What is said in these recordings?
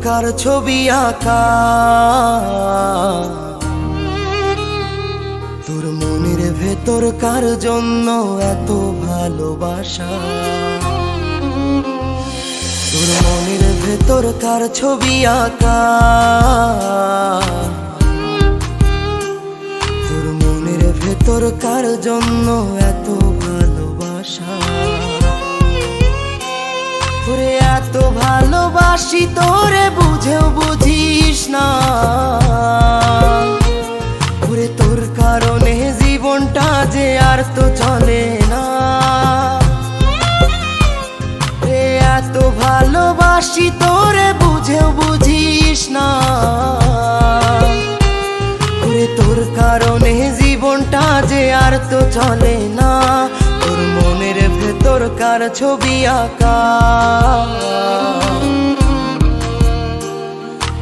কার ছবি আঁকা, তোর মনের ভেতর কার জন্য এত ভালোবাসা, তোর মনের ভেতর কার ছবি আঁকা, তোর মনের ভেতর কার জন্য এত ভালোবাসা। ওরে এত ভালোবাসি তোরে বুঝেও বুঝিস না, ওরে তোর কারণে জীবনটা যে আর তো চলে না। এত ভালোবাসি তোরে বুঝেও বুঝিস না, ওরে তোর কারণে জীবনটা যে আর তো চলে না। তোর মনের ভেতর কার ছবি আঁকা,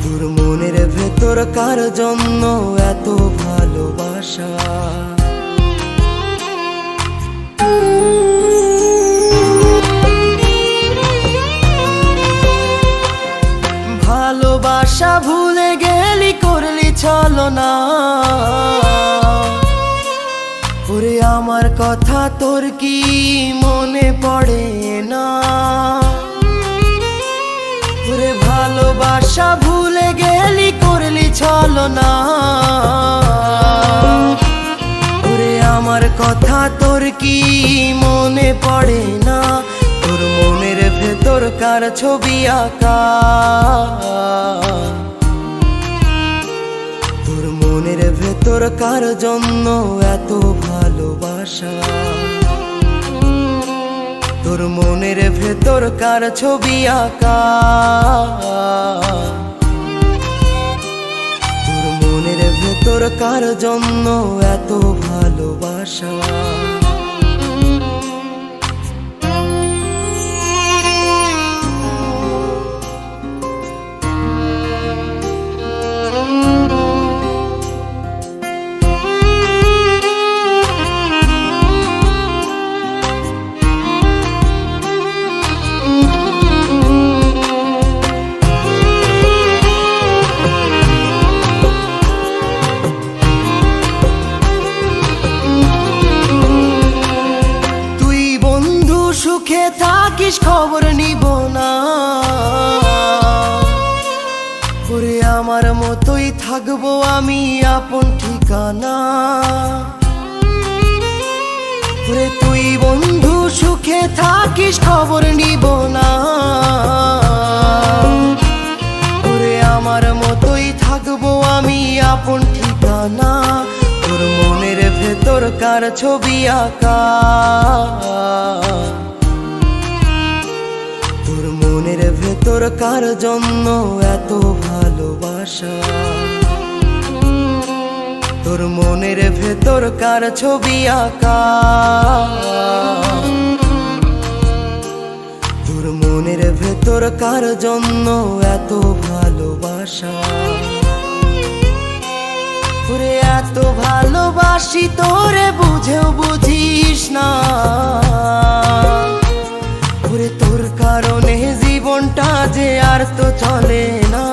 তোর মনের ভেতর কার জন্য এত ভালোবাসা। ভালোবাসা ভুলে গেলি করলি ছলনা, ওরে আমার কথা তোর কি মনে পড়ে না। ওরে ভালোবাসা ভুলে গেলি করলি ছলনা, ওরে আমার কথা তোর কি মনে পড়ে না। তোর মনের ভেতর কার ছবি আঁকা, তোর মনের ভেতর কার জন্য এত ভালোবাসা, তোর মনের ভেতর কার ছবি আঁকা, তোর মনের ভেতর কার জন্য এত ভালোবাসা। সুখে থাকিস খবর নিব না, ওরে আমার মতোই থাকবো আমি আপন ঠিকানা। ওরে তুই বন্ধু সুখে থাকিস খবর নিব না, ওরে আমার মতোই থাকবো আমি আপন ঠিকানা। তোর মনের ভেতর কার ছবি আঁকা, তোর মনের ভেতর কার জন্য এত ভালোবাসা, তোর মনের ভেতর কার ছবি আঁকা, তোর মনের ভেতর কার জন্য এত ভালোবাসা। ওরে এত ভালোবাসি তোরে বুঝেও বুঝিস না, ওরে তোর কারণে জীবনটা যে আর তো চলে না।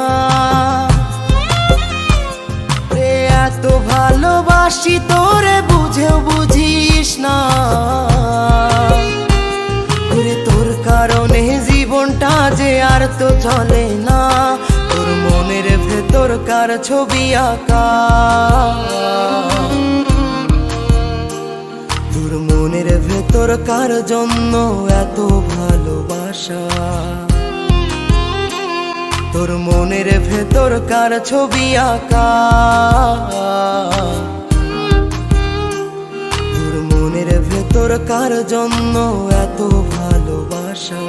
এত ভালোবাসি তোরে বুঝেও বুঝিস না, ওরে তোর কারণে জীবনটা যে আর তো চলে না। তোর মনের ভেতর কার ছবি আঁকা, তোর মনের ভেতর কার জন্য এত ভালোবাসা, তোর মনের ভেতর কার ছবি আঁকা, তোর মনের ভেতর কার জন্য এত ভালোবাসা।